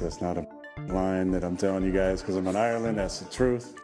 That's not a line that I'm telling you guys because I'm in Ireland. That's the truth.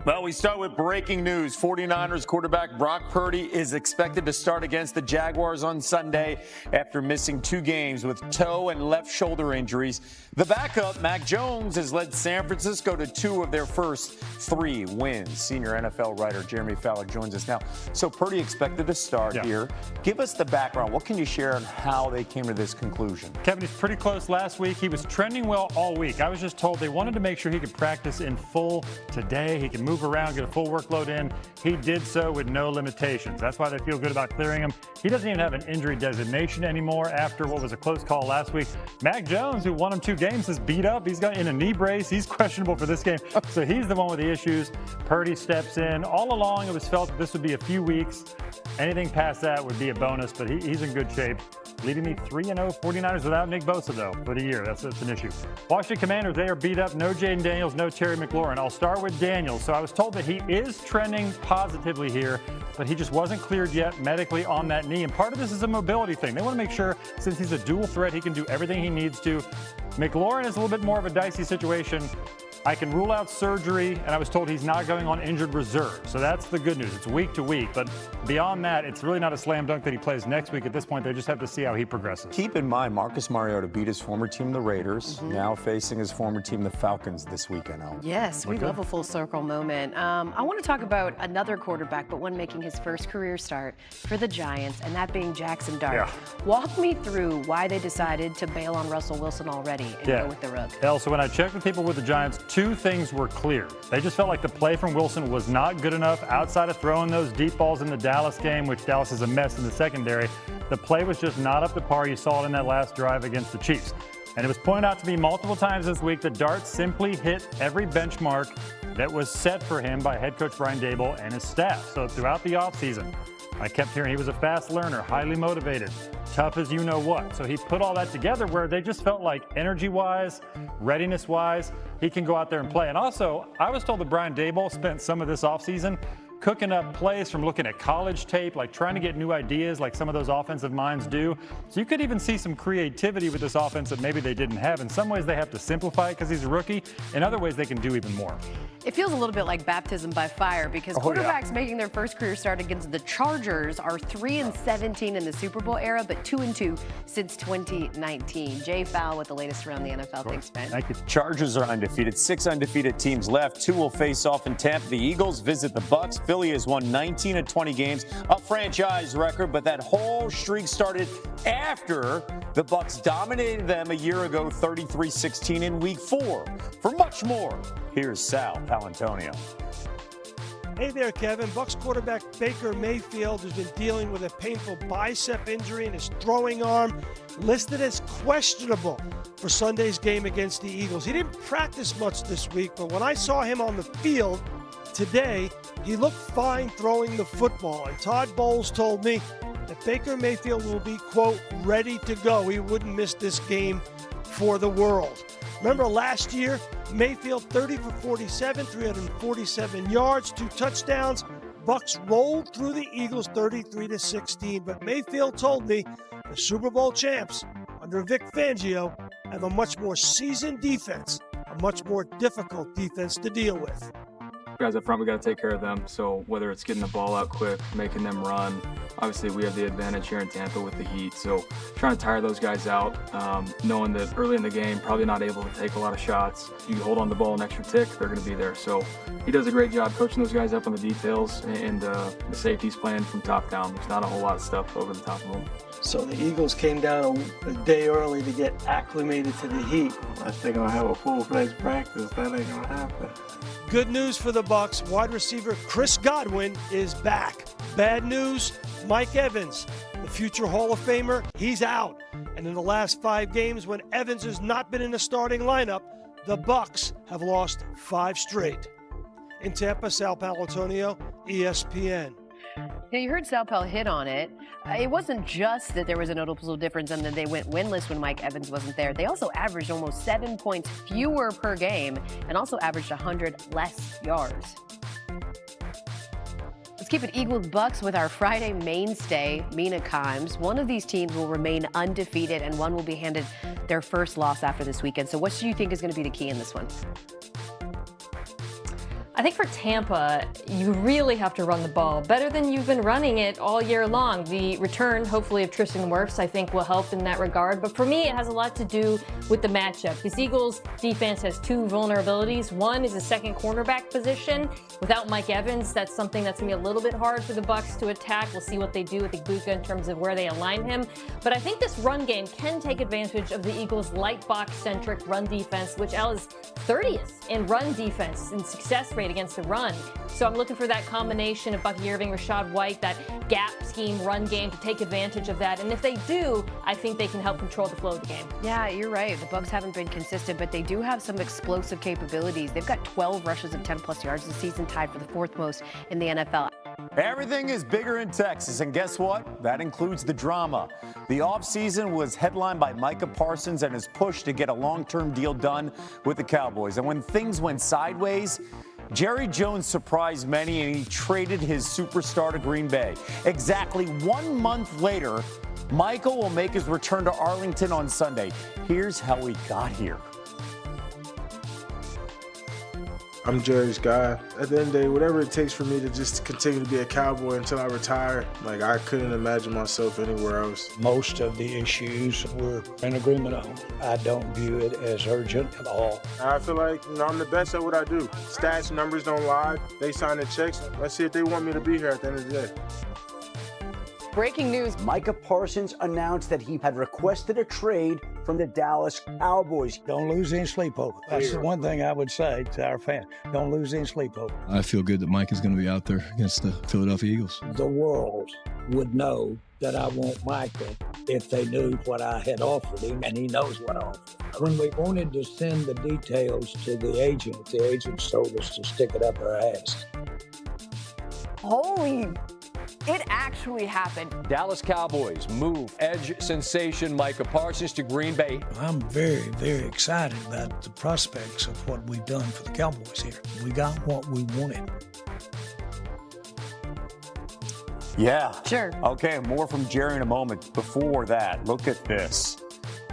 Well, we start with breaking news. 49ers quarterback Brock Purdy is expected to start against the Jaguars on Sunday after missing 2 games with toe and left shoulder injuries. The backup, Mac Jones, has led San Francisco to 2 of their first 3 wins. Senior NFL writer Jeremy Fowler joins us now. So Purdy expected to start here. Give us the background. What can you share on how they came to this conclusion? Kevin, he's pretty close last week. He was trending well all week. I was just told they wanted to make sure he could practice in full today. He could move around, get a full workload in. He did so with no limitations. That's why they feel good about clearing him. He doesn't even have an injury designation anymore after what was a close call last week. Mac Jones, who won him 2 games, is beat up. He's got in a knee brace. He's questionable for this game. So he's the one with the issues. Purdy steps in. All along, it was felt that this would be a few weeks. Anything past that would be a bonus, but he's in good shape. Leading me 3-0 49ers without Nick Bosa, though, for the year. That's an issue. Washington Commanders, they are beat up. No Jaden Daniels, no Terry McLaurin. I'll start with Daniels. So I was told that he is trending positively here, but he just wasn't cleared yet medically on that knee. And part of this is a mobility thing. They want to make sure, since he's a dual threat, he can do everything he needs to. McLaurin is a little bit more of a dicey situation. I can rule out surgery, and I was told he's not going on injured reserve. So that's the good news. It's week to week. But beyond that, it's really not a slam dunk that he plays next week. At this point, they just have to see how he progresses. Keep in mind, Marcus Mariota beat his former team, the Raiders, now facing his former team, the Falcons, this weekend. Yes, we love a full circle moment. I want to talk about another quarterback, but one making his first career start for the Giants, and that being Jackson Dart. Yeah. Walk me through why they decided to bail on Russell Wilson already and go with the rookie. So when I checked with people with the Giants, 2 things were clear. They just felt like the play from Wilson was not good enough outside of throwing those deep balls in the Dallas game, which Dallas is a mess in the secondary. The play was just not up to par. You saw it in that last drive against the Chiefs. And it was pointed out to me multiple times this week that Dart simply hit every benchmark that was set for him by head coach Brian Dable and his staff. So throughout the offseason, I kept hearing he was a fast learner, highly motivated, tough as you know what. So he put all that together where they just felt like energy-wise, readiness-wise, he can go out there and play. And also, I was told that Brian Dable spent some of this offseason cooking up plays from looking at college tape, like trying to get new ideas like some of those offensive minds do. So you could even see some creativity with this offense that maybe they didn't have. In some ways, they have to simplify it because he's a rookie. In other ways, they can do even more. It feels a little bit like baptism by fire because quarterbacks making their first career start against the Chargers are 3-17 in the Super Bowl era, but 2-2 since 2019. Jay Fowl with the latest around the NFL. Thanks, Ben. Thank you. Chargers are undefeated. 6 undefeated teams left. 2 will face off in Tampa. The Eagles visit the Bucs. Philly has won 19 of 20 games, a franchise record, but that whole streak started after the Bucs dominated them a year ago, 33-16 in Week 4. For much more, here's Sal Palantonio. Hey there, Kevin. Bucs quarterback Baker Mayfield has been dealing with a painful bicep injury in his throwing arm, listed as questionable for Sunday's game against the Eagles. He didn't practice much this week, but when I saw him on the field today, he looked fine throwing the football. And Todd Bowles told me that Baker Mayfield will be, quote, ready to go. He wouldn't miss this game for the world. Remember last year, Mayfield 30 for 47, 347 yards, 2 touchdowns. Bucs rolled through the Eagles 33-16, but Mayfield told me the Super Bowl champs under Vic Fangio have a much more seasoned defense, a much more difficult defense to deal with. Guys up front, we got to take care of them. So whether it's getting the ball out quick, making them run, obviously we have the advantage here in Tampa with the heat. So trying to tire those guys out, knowing that early in the game, probably not able to take a lot of shots. You hold on the ball an extra tick, they're going to be there. So he does a great job coaching those guys up on the details and the safeties playing from top down. There's not a whole lot of stuff over the top of them. So the Eagles came down a day early to get acclimated to the heat. Unless they're going to have a full-fledged practice, that ain't going to happen. Good news for the Bucs. Wide receiver Chris Godwin is back. Bad news, Mike Evans, the future Hall of Famer, he's out. And in the last 5 games when Evans has not been in the starting lineup, the Bucs have lost 5 straight. In Tampa, Sal Palantonio, ESPN. Now, you heard Sal Pal hit on it. It wasn't just that there was a noticeable difference and that they went winless when Mike Evans wasn't there. They also averaged almost 7 points fewer per game and also averaged 100 less yards. Let's keep it Eagles-Bucks with our Friday mainstay, Mina Kimes. One of these teams will remain undefeated, and one will be handed their first loss after this weekend. So what do you think is going to be the key in this one? I think for Tampa, you really have to run the ball better than you've been running it all year long. The return, hopefully, of Tristan Wirfs, I think, will help in that regard. But for me, it has a lot to do with the matchup. This Eagles defense has two vulnerabilities. One is the second cornerback position. Without Mike Evans, that's something that's going to be a little bit hard for the Bucs to attack. We'll see what they do with Luka in terms of where they align him. But I think this run game can take advantage of the Eagles' light box-centric run defense, which Al is 30th in run defense and success rate against the run. So I'm looking for that combination of Bucky Irving, Rashad White, that gap scheme run game to take advantage of that. And if they do, I think they can help control the flow of the game. Yeah, you're right. The Bucs haven't been consistent, but they do have some explosive capabilities. They've got 12 rushes of 10-plus yards this season, tied for the fourth most in the NFL. Everything is bigger in Texas, and guess what? That includes the drama. The offseason was headlined by Micah Parsons and his push to get a long-term deal done with the Cowboys. And when things went sideways, Jerry Jones surprised many, and he traded his superstar to Green Bay. Exactly 1 month later, Michael will make his return to Arlington on Sunday. Here's how he got here. I'm Jerry's guy. At the end of the day, whatever it takes for me to just continue to be a Cowboy until I retire, like, I couldn't imagine myself anywhere else. Most of the issues we're in agreement on. I don't view it as urgent at all. I feel like, I'm the best at what I do. Stats, numbers don't lie. They sign the checks. Let's see if they want me to be here at the end of the day. Breaking news. Micah Parsons announced that he had requested a trade from the Dallas Cowboys. Don't lose any sleep over. That's the one thing I would say to our fans. Don't lose any sleep over. I feel good that Mike is going to be out there against the Philadelphia Eagles. The world would know that I want Micah if they knew what I had offered him, and he knows what I offered. When we wanted to send the details to the agents told us to stick it up our ass. Holy... It actually happened. Dallas Cowboys move edge sensation Micah Parsons to Green Bay. I'm very, very excited about the prospects of what we've done for the Cowboys here. We got what we wanted. Yeah. Sure. Okay, more from Jerry in a moment. Before that, look at this.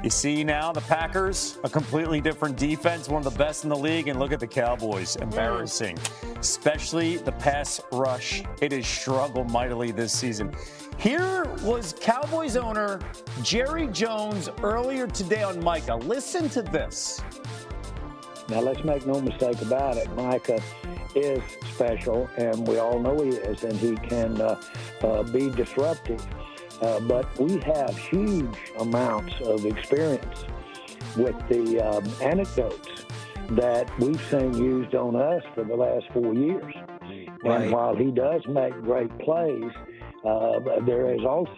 You see now the Packers, a completely different defense, one of the best in the league, and look at the Cowboys, embarrassing. Especially the pass rush. It has struggled mightily this season. Here was Cowboys owner Jerry Jones earlier today on Micah. Listen to this. Now, let's make no mistake about it. Micah is special, and we all know he is, and he can be disruptive. But we have huge amounts of experience with the anecdotes that we've seen used on us for the last 4 years. Right. And while he does make great plays, there is also